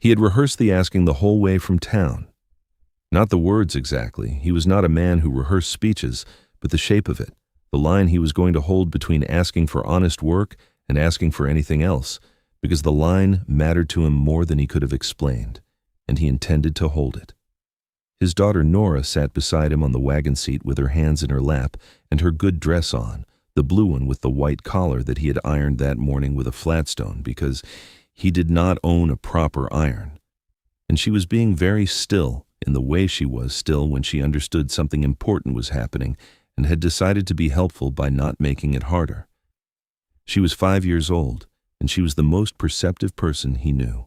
He had rehearsed the asking the whole way from town. Not the words exactly. He was not a man who rehearsed speeches, but the shape of it, the line he was going to hold between asking for honest work and asking for anything else, because the line mattered to him more than he could have explained, and he intended to hold it. His daughter Nora sat beside him on the wagon seat with her hands in her lap and her good dress on, the blue one with the white collar that he had ironed that morning with a flatstone because he did not own a proper iron. And she was being very still in the way she was still when she understood something important was happening and had decided to be helpful by not making it harder. She was 5 years old, and she was the most perceptive person he knew.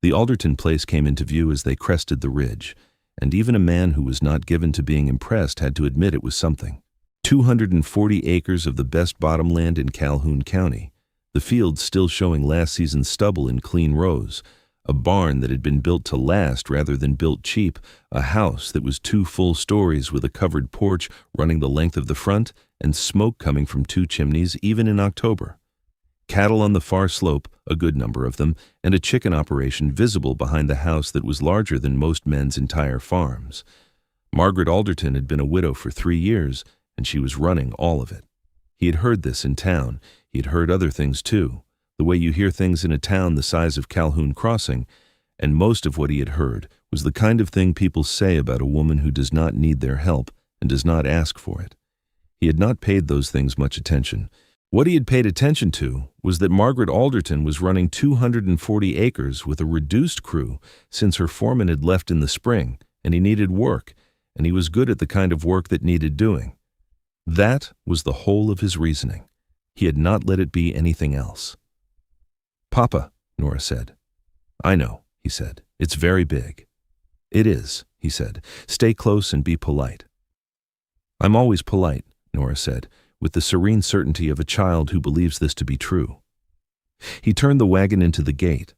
The Alderton place came into view as they crested the ridge, and even a man who was not given to being impressed had to admit it was something. 240 acres of the best bottomland in Calhoun County, the fields still showing last season's stubble in clean rows, a barn that had been built to last rather than built cheap, a house that was 2 full stories with a covered porch running the length of the front and smoke coming from 2 chimneys even in October. Cattle on the far slope, a good number of them, and a chicken operation visible behind the house that was larger than most men's entire farms. Margaret Alderton had been a widow for 3 years, and she was running all of it. He had heard this in town. He had heard other things too, the way you hear things in a town the size of Calhoun Crossing, and most of what he had heard was the kind of thing people say about a woman who does not need their help and does not ask for it. He had not paid those things much attention. What he had paid attention to was that Margaret Alderton was running 240 acres with a reduced crew since her foreman had left in the spring, and he needed work, and he was good at the kind of work that needed doing. That was the whole of his reasoning. He had not let it be anything else. "Papa," Nora said. "I know," he said. "It's very big." "It is," he said. "Stay close and be polite." "I'm always polite," Nora said, with the serene certainty of a child who believes this to be true. He turned the wagon into the gate.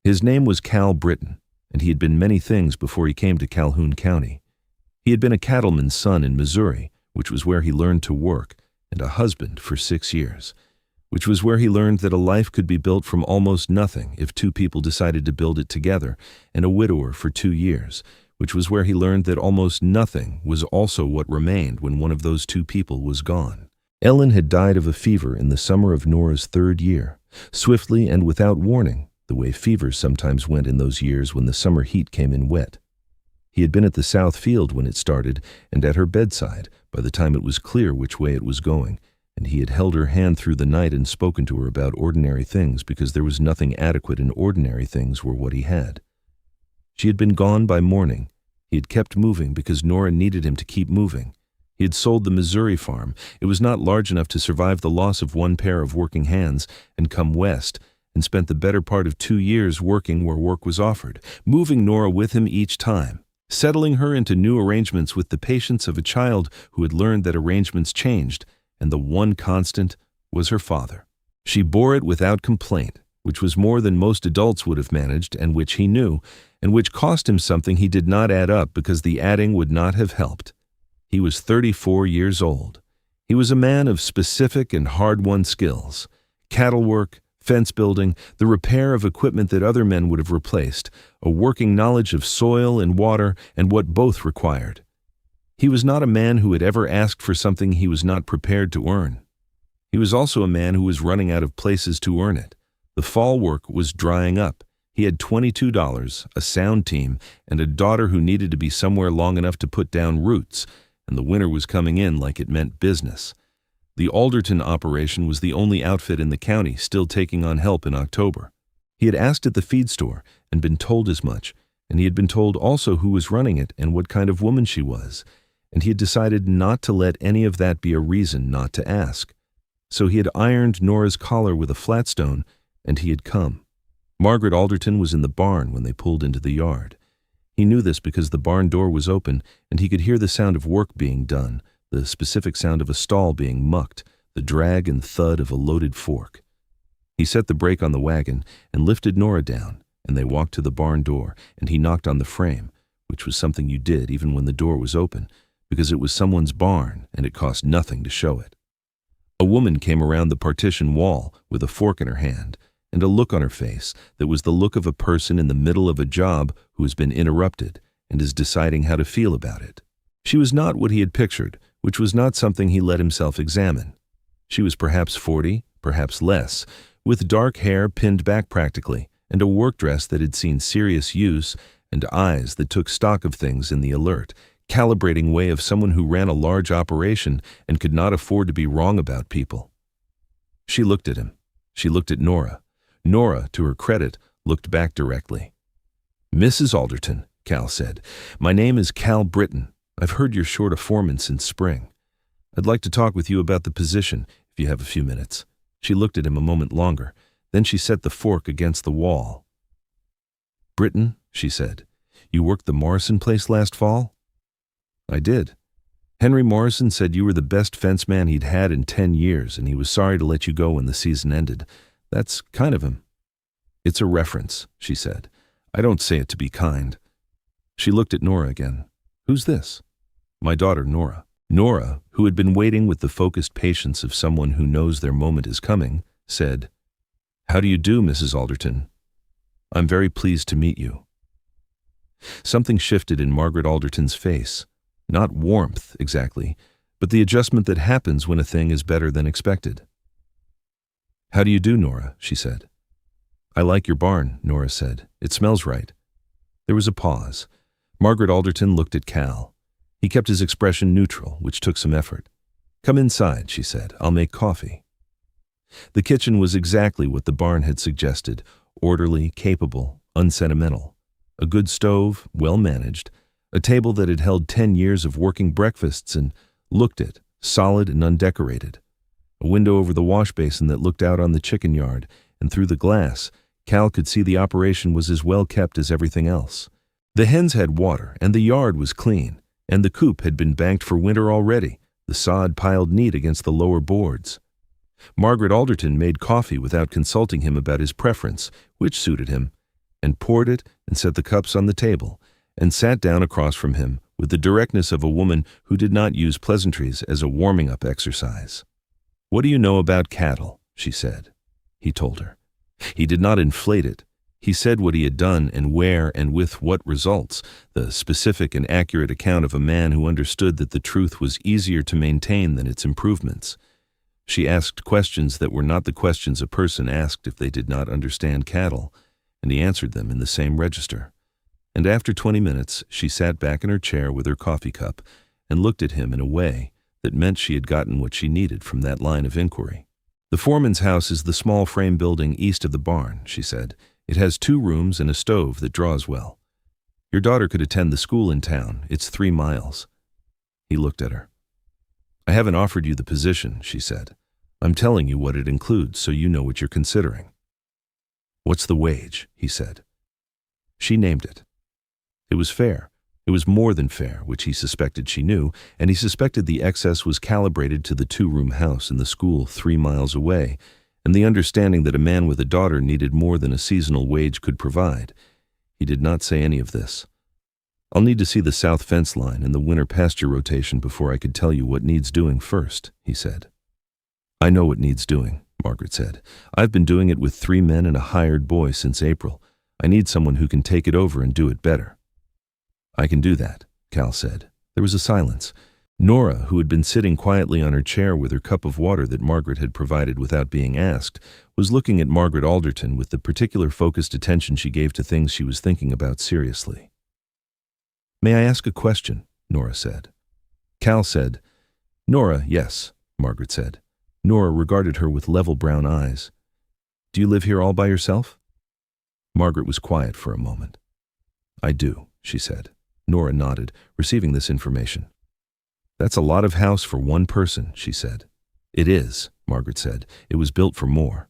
His name was Cal Britton, and he had been many things before he came to Calhoun County. He had been a cattleman's son in Missouri, which was where he learned to work, and a husband for 6 years, which was where he learned that a life could be built from almost nothing if 2 people decided to build it together, and a widower for 2 years, which was where he learned that almost nothing was also what remained when one of those 2 people was gone. Ellen had died of a fever in the summer of Nora's 3rd year, swiftly and without warning, the way fevers sometimes went in those years when the summer heat came in wet. He had been at the south field when it started and at her bedside by the time it was clear which way it was going, and he had held her hand through the night and spoken to her about ordinary things because there was nothing adequate and ordinary things were what he had. She had been gone by morning. He had kept moving because Nora needed him to keep moving. He had sold the Missouri farm. It was not large enough to survive the loss of 1 pair of working hands and come west, and spent the better part of 2 years working where work was offered, moving Nora with him each time, settling her into new arrangements with the patience of a child who had learned that arrangements changed, and the one constant was her father. She bore it without complaint, which was more than most adults would have managed and which he knew, and which cost him something he did not add up because the adding would not have helped. He was 34 years old. He was a man of specific and hard-won skills: cattle work, fence building, the repair of equipment that other men would have replaced, a working knowledge of soil and water and what both required. He was not a man who had ever asked for something he was not prepared to earn. He was also a man who was running out of places to earn it. The fall work was drying up. He had $22, a sound team, and a daughter who needed to be somewhere long enough to put down roots, and the winter was coming in like it meant business. The Alderton operation was the only outfit in the county still taking on help in October. He had asked at the feed store and been told as much, and he had been told also who was running it and what kind of woman she was, and he had decided not to let any of that be a reason not to ask. So he had ironed Nora's collar with a flatstone, and he had come. Margaret Alderton was in the barn when they pulled into the yard. He knew this because the barn door was open and he could hear the sound of work being done, the specific sound of a stall being mucked, the drag and thud of a loaded fork. He set the brake on the wagon and lifted Nora down, and they walked to the barn door, and he knocked on the frame, which was something you did even when the door was open, because it was someone's barn and it cost nothing to show it. A woman came around the partition wall with a fork in her hand, and a look on her face that was the look of a person in the middle of a job who has been interrupted and is deciding how to feel about it. She was not what he had pictured, which was not something he let himself examine. She was perhaps 40, perhaps less, with dark hair pinned back practically, and a work dress that had seen serious use, and eyes that took stock of things in the alert, calibrating way of someone who ran a large operation and could not afford to be wrong about people. She looked at him. She looked at Nora. Nora, to her credit, looked back directly. "Mrs. Alderton," Cal said, "my name is Cal Britton. I've heard you're short a foreman since spring. I'd like to talk with you about the position, if you have a few minutes." She looked at him a moment longer. Then she set the fork against the wall. "Britton," she said, "you worked the Morrison place last fall?" "I did. Henry Morrison said you were the best fence man he'd had in 10 years, and he was sorry to let you go when the season ended. That's kind of him." "It's a reference," she said. "I don't say it to be kind." She looked at Nora again. "Who's this?" "My daughter, Nora." Nora, who had been waiting with the focused patience of someone who knows their moment is coming, said, "How do you do, Mrs. Alderton? I'm very pleased to meet you." Something shifted in Margaret Alderton's face. Not warmth, exactly, but the adjustment that happens when a thing is better than expected. "How do you do, Nora?" she said. "I like your barn," Nora said. "It smells right." There was a pause. Margaret Alderton looked at Cal. He kept his expression neutral, which took some effort. "Come inside," she said. "I'll make coffee." The kitchen was exactly what the barn had suggested, orderly, capable, unsentimental. A good stove, well managed, a table that had held 10 years of working breakfasts and looked it, solid and undecorated. A window over the wash basin that looked out on the chicken yard, and through the glass, Cal could see the operation was as well kept as everything else. The hens had water, and the yard was clean, and the coop had been banked for winter already, the sod piled neat against the lower boards. Margaret Alderton made coffee without consulting him about his preference, which suited him, and poured it and set the cups on the table, and sat down across from him with the directness of a woman who did not use pleasantries as a warming-up exercise. "What do you know about cattle?" she said. He told her. He did not inflate it. He said what he had done and where and with what results, the specific and accurate account of a man who understood that the truth was easier to maintain than its improvements. She asked questions that were not the questions a person asked if they did not understand cattle, and he answered them in the same register. And after 20 minutes, she sat back in her chair with her coffee cup and looked at him in a way that meant she had gotten what she needed from that line of inquiry. "The foreman's house is the small frame building east of the barn," she said. "It has 2 rooms and a stove that draws well. Your daughter could attend the school in town. It's 3 miles. He looked at her. "I haven't offered you the position," she said. "I'm telling you what it includes so you know what you're considering." "What's the wage?" he said. She named it. It was fair. It was more than fair, which he suspected she knew, and he suspected the excess was calibrated to the 2-room house and the school 3 miles away, and the understanding that a man with a daughter needed more than a seasonal wage could provide. He did not say any of this. "I'll need to see the south fence line and the winter pasture rotation before I could tell you what needs doing first," he said. "I know what needs doing," Margaret said. "I've been doing it with 3 men and a hired boy since April. I need someone who can take it over and do it better." "I can do that," Cal said. There was a silence. Nora, who had been sitting quietly on her chair with her cup of water that Margaret had provided without being asked, was looking at Margaret Alderton with the particular focused attention she gave to things she was thinking about seriously. "May I ask a question?" Nora said. Cal said, "Nora, yes," Margaret said. Nora regarded her with level brown eyes. "Do you live here all by yourself?" Margaret was quiet for a moment. "I do," she said. Nora nodded, receiving this information. "That's a lot of house for one person," she said. "It is," Margaret said. "It was built for more."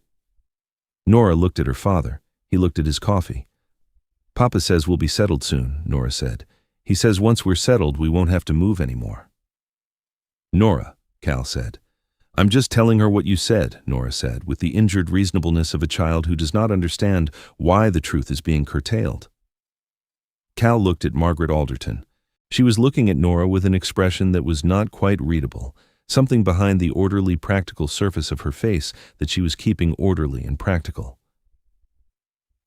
Nora looked at her father. He looked at his coffee. "Papa says we'll be settled soon," Nora said. "He says once we're settled, we won't have to move anymore." "Nora," Cal said. "I'm just telling her what you said," Nora said, with the injured reasonableness of a child who does not understand why the truth is being curtailed. Cal looked at Margaret Alderton. She was looking at Nora with an expression that was not quite readable, something behind the orderly, practical surface of her face that she was keeping orderly and practical.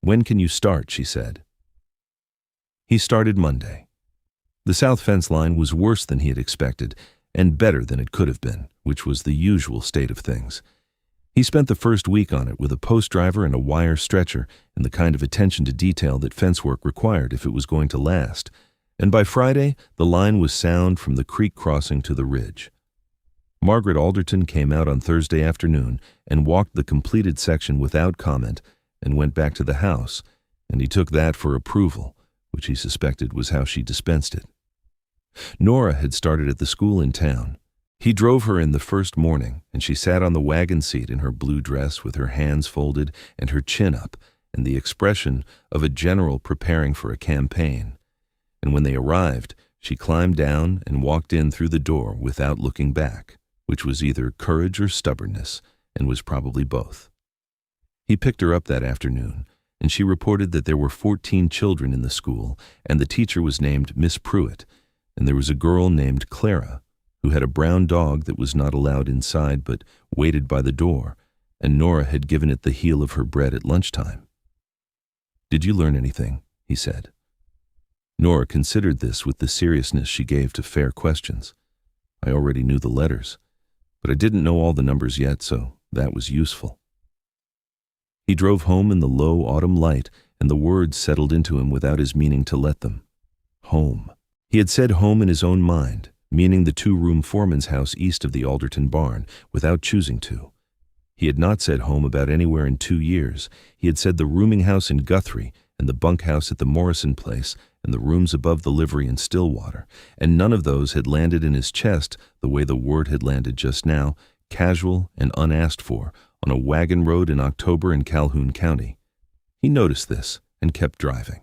"When can you start?" she said. He started Monday. The south fence line was worse than he had expected, and better than it could have been, which was the usual state of things. He spent the first week on it with a post driver and a wire stretcher and the kind of attention to detail that fence work required if it was going to last, and by Friday the line was sound from the creek crossing to the ridge. Margaret Alderton came out on Thursday afternoon and walked the completed section without comment and went back to the house, and he took that for approval, which he suspected was how she dispensed it. Nora had started at the school in town. He drove her in the first morning, and she sat on the wagon seat in her blue dress with her hands folded and her chin up, and the expression of a general preparing for a campaign. And when they arrived, she climbed down and walked in through the door without looking back, which was either courage or stubbornness, and was probably both. He picked her up that afternoon, and she reported that there were 14 children in the school, and the teacher was named Miss Pruitt, and there was a girl named Clara, who had a brown dog that was not allowed inside but waited by the door, and Nora had given it the heel of her bread at lunchtime. "Did you learn anything?" he said. Nora considered this with the seriousness she gave to fair questions. "I already knew the letters, but I didn't know all the numbers yet, so that was useful." He drove home in the low autumn light, and the words settled into him without his meaning to let them. Home. He had said home in his own mind, meaning the two-room foreman's house east of the Alderton barn, without choosing to. He had not said home about anywhere in 2 years. He had said the rooming house in Guthrie, and the bunkhouse at the Morrison place, and the rooms above the livery in Stillwater, and none of those had landed in his chest the way the word had landed just now, casual and unasked for, on a wagon road in October in Calhoun County. He noticed this and kept driving.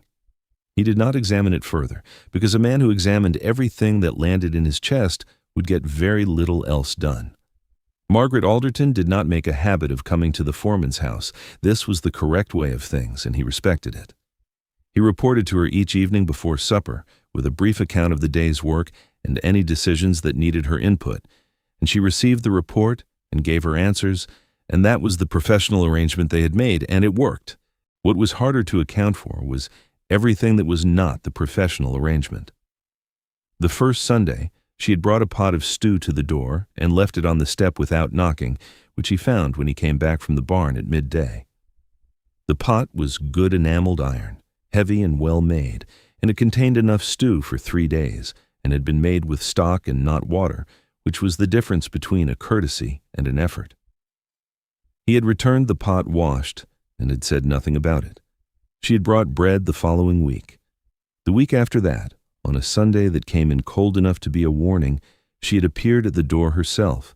He did not examine it further, because a man who examined everything that landed in his chest would get very little else done. Margaret Alderton did not make a habit of coming to the foreman's house. This was the correct way of things, and he respected it. He reported to her each evening before supper, with a brief account of the day's work and any decisions that needed her input, and she received the report and gave her answers, and that was the professional arrangement they had made, and it worked. What was harder to account for was everything that was not the professional arrangement. The first Sunday, she had brought a pot of stew to the door and left it on the step without knocking, which he found when he came back from the barn at midday. The pot was good enameled iron, heavy and well made, and it contained enough stew for 3 days, and had been made with stock and not water, which was the difference between a courtesy and an effort. He had returned the pot washed and had said nothing about it. She had brought bread the following week. The week after that, on a Sunday that came in cold enough to be a warning, she had appeared at the door herself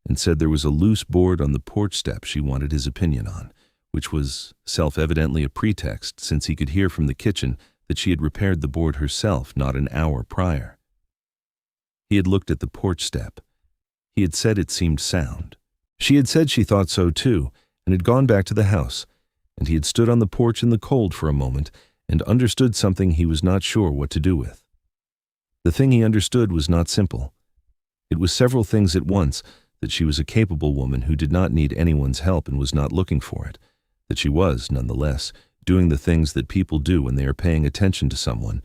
and said there was a loose board on the porch step she wanted his opinion on, which was self-evidently a pretext, since he could hear from the kitchen that she had repaired the board herself not an hour prior. He had looked at the porch step. He had said it seemed sound. She had said she thought so too, and had gone back to the house, and he had stood on the porch in the cold for a moment and understood something he was not sure what to do with. The thing he understood was not simple. It was several things at once: that she was a capable woman who did not need anyone's help and was not looking for it, that she was, nonetheless, doing the things that people do when they are paying attention to someone,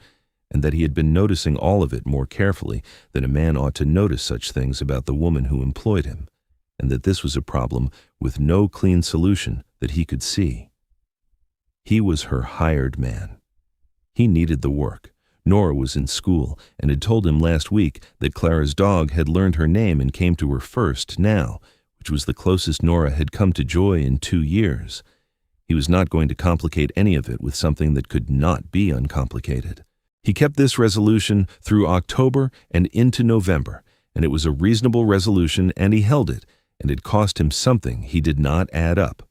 and that he had been noticing all of it more carefully than a man ought to notice such things about the woman who employed him, and that this was a problem with no clean solution that he could see. He was her hired man. He needed the work. Nora was in school and had told him last week that Clara's dog had learned her name and came to her first now, which was the closest Nora had come to joy in 2 years. He was not going to complicate any of it with something that could not be uncomplicated. He kept this resolution through October and into November, and it was a reasonable resolution, and he held it, and it cost him something he did not add up.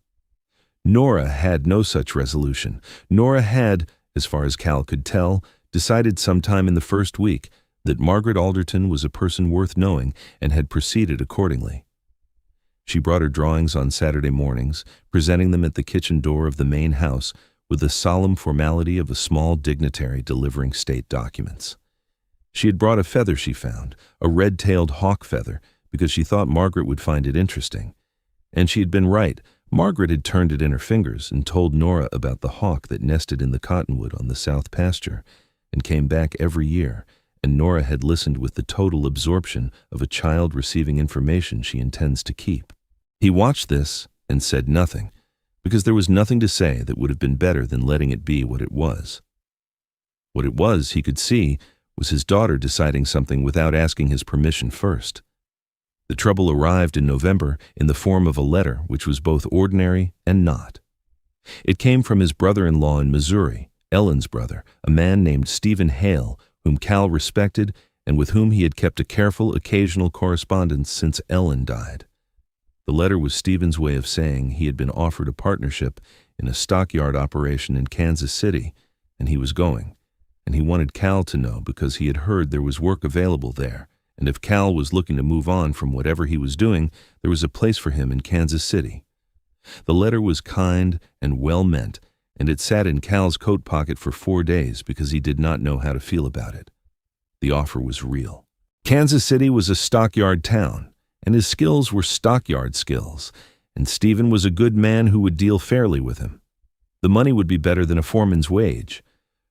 Nora had no such resolution. Nora had, as far as Cal could tell, decided sometime in the first week that Margaret Alderton was a person worth knowing and had proceeded accordingly. She brought her drawings on Saturday mornings, presenting them at the kitchen door of the main house with the solemn formality of a small dignitary delivering state documents. She had brought a feather she found, a red-tailed hawk feather, because she thought Margaret would find it interesting. And she had been right, Margaret had turned it in her fingers and told Nora about the hawk that nested in the cottonwood on the south pasture and came back every year, and Nora had listened with the total absorption of a child receiving information she intends to keep. He watched this and said nothing, because there was nothing to say that would have been better than letting it be what it was. What it was, he could see, was his daughter deciding something without asking his permission first. The trouble arrived in November in the form of a letter which was both ordinary and not. It came from his brother-in-law in Missouri, Ellen's brother, a man named Stephen Hale, whom Cal respected and with whom he had kept a careful occasional correspondence since Ellen died. The letter was Stephen's way of saying he had been offered a partnership in a stockyard operation in Kansas City, and he was going, and he wanted Cal to know because he had heard there was work available there, and if Cal was looking to move on from whatever he was doing, there was a place for him in Kansas City. The letter was kind and well-meant, and it sat in Cal's coat pocket for 4 days because he did not know how to feel about it. The offer was real. Kansas City was a stockyard town, and his skills were stockyard skills, and Stephen was a good man who would deal fairly with him. The money would be better than a foreman's wage.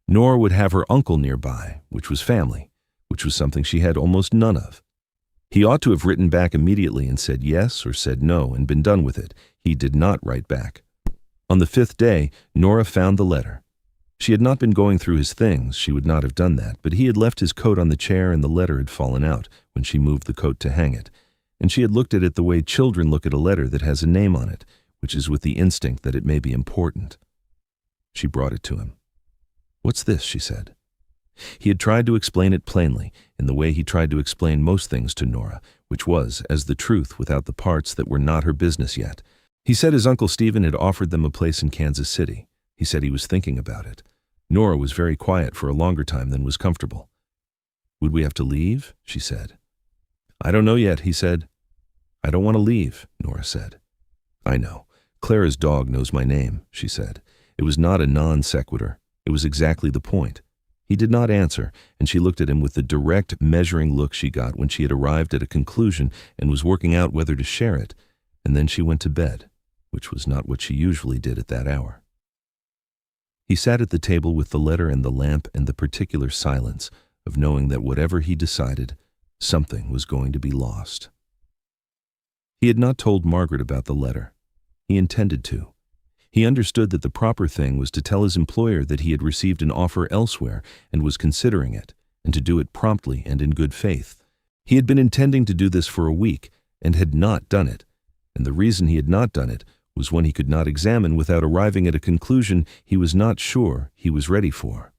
Nora would have her uncle nearby, which was family, which was something she had almost none of. He ought to have written back immediately and said yes or said no and been done with it. He did not write back. On the 5th day, Nora found the letter. She had not been going through his things, she would not have done that, but he had left his coat on the chair and the letter had fallen out when she moved the coat to hang it, and she had looked at it the way children look at a letter that has a name on it, which is with the instinct that it may be important. She brought it to him. "What's this?" she said. He had tried to explain it plainly, in the way he tried to explain most things to Nora, which was as the truth without the parts that were not her business yet. He said his Uncle Stephen had offered them a place in Kansas City. He said he was thinking about it. Nora was very quiet for a longer time than was comfortable. "Would we have to leave?" she said. "I don't know yet," he said. "I don't want to leave," Nora said. "I know. Clara's dog knows my name," she said. It was not a non sequitur. It was exactly the point. He did not answer, and she looked at him with the direct, measuring look she got when she had arrived at a conclusion and was working out whether to share it, and then she went to bed, which was not what she usually did at that hour. He sat at the table with the letter and the lamp and the particular silence of knowing that whatever he decided, something was going to be lost. He had not told Margaret about the letter. He intended to. He understood that the proper thing was to tell his employer that he had received an offer elsewhere and was considering it, and to do it promptly and in good faith. He had been intending to do this for a week and had not done it, and the reason he had not done it was when he could not examine without arriving at a conclusion he was not sure he was ready for.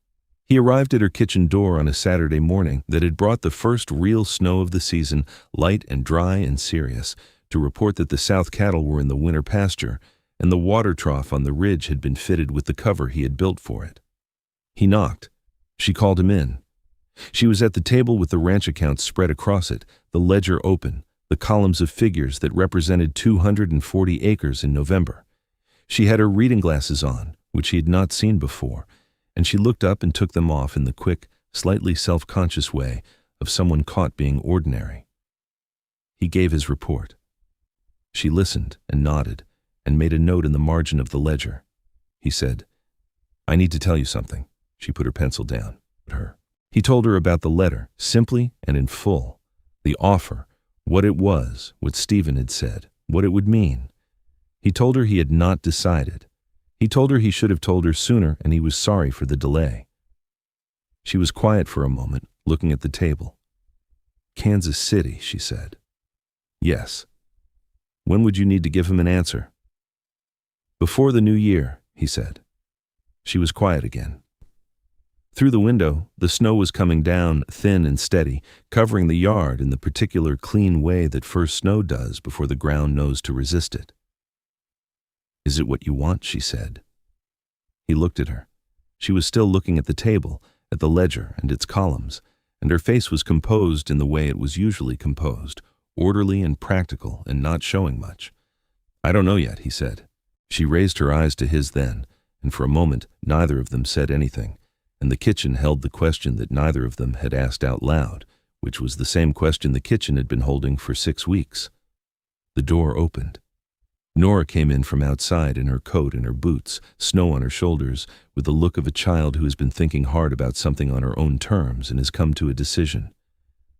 He arrived at her kitchen door on a Saturday morning that had brought the first real snow of the season, light and dry and serious, to report that the south cattle were in the winter pasture, and the water trough on the ridge had been fitted with the cover he had built for it. He knocked. She called him in. She was at the table with the ranch accounts spread across it, the ledger open, the columns of figures that represented 240 acres in November. She had her reading glasses on, which he had not seen before, and she looked up and took them off in the quick, slightly self-conscious way of someone caught being ordinary. He gave his report. She listened and nodded, and made a note in the margin of the ledger. He said, "I need to tell you something." She put her pencil down. He told her about the letter, simply and in full, the offer, what it was, what Stephen had said, what it would mean. He told her he had not decided. He told her he should have told her sooner, and he was sorry for the delay. She was quiet for a moment, looking at the table. "Kansas City," she said. "Yes." "When would you need to give him an answer?" "Before the new year," he said. She was quiet again. Through the window, the snow was coming down, thin and steady, covering the yard in the particular clean way that first snow does before the ground knows to resist it. "Is it what you want?" she said. He looked at her. She was still looking at the table, at the ledger and its columns, and her face was composed in the way it was usually composed, orderly and practical and not showing much. "I don't know yet," he said. She raised her eyes to his then, and for a moment neither of them said anything, and the kitchen held the question that neither of them had asked out loud, which was the same question the kitchen had been holding for 6 weeks. The door opened. Nora came in from outside in her coat and her boots, snow on her shoulders, with the look of a child who has been thinking hard about something on her own terms and has come to a decision.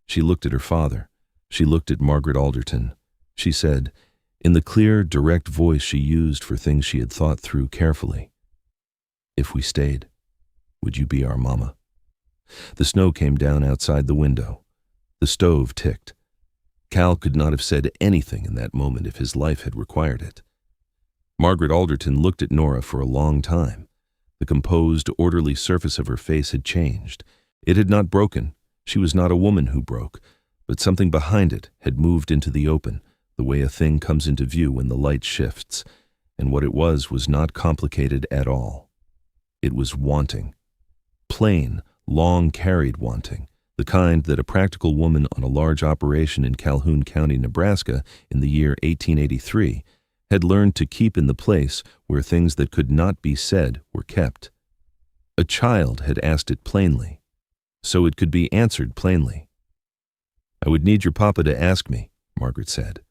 She looked at her father. She looked at Margaret Alderton. She said, in the clear, direct voice she used for things she had thought through carefully, "If we stayed, would you be our mama?" The snow came down outside the window. The stove ticked. Cal could not have said anything in that moment if his life had required it. Margaret Alderton looked at Nora for a long time. The composed, orderly surface of her face had changed. It had not broken. She was not a woman who broke, but something behind it had moved into the open, the way a thing comes into view when the light shifts, and what it was not complicated at all. It was wanting. Plain, long-carried wanting. The kind that a practical woman on a large operation in Calhoun County, Nebraska, in the year 1883, had learned to keep in the place where things that could not be said were kept. A child had asked it plainly, so it could be answered plainly. "I would need your papa to ask me," Margaret said.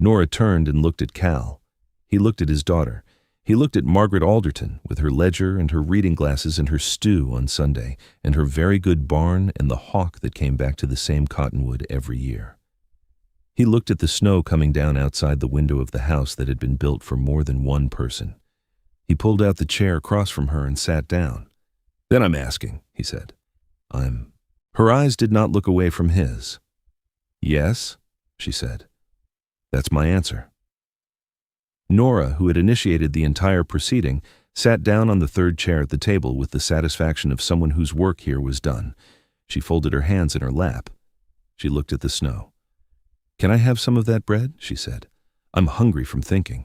Nora turned and looked at Cal. He looked at his daughter. He looked at Margaret Alderton with her ledger and her reading glasses and her stew on Sunday and her very good barn and the hawk that came back to the same cottonwood every year. He looked at the snow coming down outside the window of the house that had been built for more than one person. He pulled out the chair across from her and sat down. "Then I'm asking," he said. Her eyes did not look away from his. "Yes," she said. "That's my answer." Nora, who had initiated the entire proceeding, sat down on the third chair at the table with the satisfaction of someone whose work here was done. She folded her hands in her lap. She looked at the snow. "Can I have some of that bread?" she said. "I'm hungry from thinking."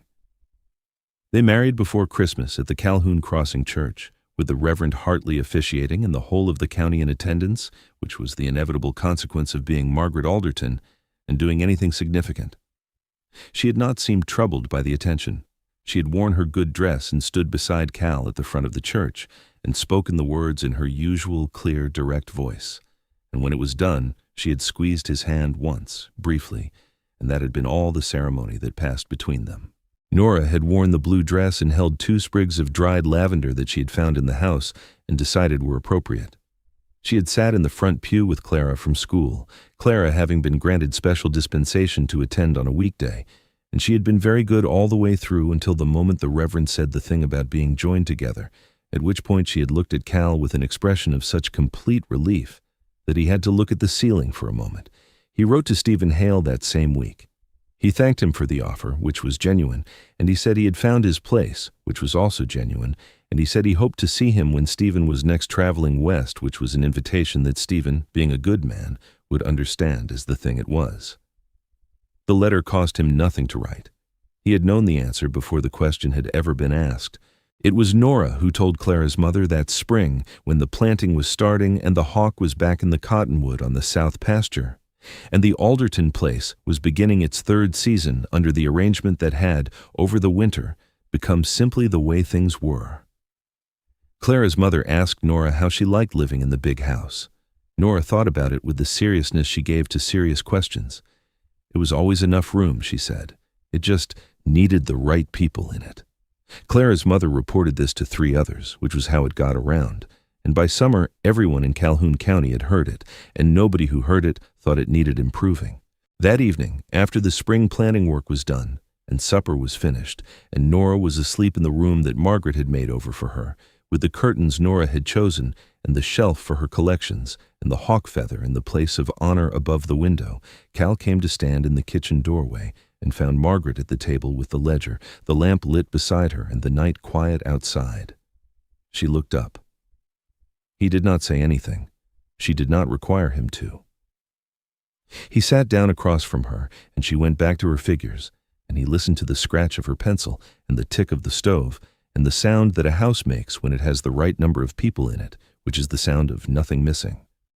They married before Christmas at the Calhoun Crossing Church, with the Reverend Hartley officiating and the whole of the county in attendance, which was the inevitable consequence of being Margaret Alderton and doing anything significant. She had not seemed troubled by the attention. She had worn her good dress and stood beside Cal at the front of the church and spoken the words in her usual clear, direct voice. And when it was done, she had squeezed his hand once, briefly, and that had been all the ceremony that passed between them. Nora had worn the blue dress and held 2 sprigs of dried lavender that she had found in the house and decided were appropriate. She had sat in the front pew with Clara from school, Clara having been granted special dispensation to attend on a weekday, and she had been very good all the way through until the moment the Reverend said the thing about being joined together, at which point she had looked at Cal with an expression of such complete relief that he had to look at the ceiling for a moment. He wrote to Stephen Hale that same week. He thanked him for the offer, which was genuine, and he said he had found his place, which was also genuine, and he said he hoped to see him when Stephen was next traveling west, which was an invitation that Stephen, being a good man, would understand as the thing it was. The letter cost him nothing to write. He had known the answer before the question had ever been asked. It was Nora who told Clara's mother that spring, when the planting was starting and the hawk was back in the cottonwood on the south pasture, and the Alderton place was beginning its 3rd season under the arrangement that had, over the winter, become simply the way things were. Clara's mother asked Nora how she liked living in the big house. Nora thought about it with the seriousness she gave to serious questions. It was always enough room, she said. It just needed the right people in it. Clara's mother reported this to 3 others, which was how it got around, and by summer everyone in Calhoun County had heard it, and nobody who heard it thought it needed improving. That evening, after the spring planting work was done, and supper was finished, and Nora was asleep in the room that Margaret had made over for her, with the curtains Nora had chosen, and the shelf for her collections, and the hawk feather in the place of honor above the window, Cal came to stand in the kitchen doorway and found Margaret at the table with the ledger, the lamp lit beside her, and the night quiet outside. She looked up. He did not say anything. She did not require him to. He sat down across from her, and she went back to her figures, and he listened to the scratch of her pencil and the tick of the stove, and the sound that a house makes when it has the right number of people in it, which is the sound of nothing missing.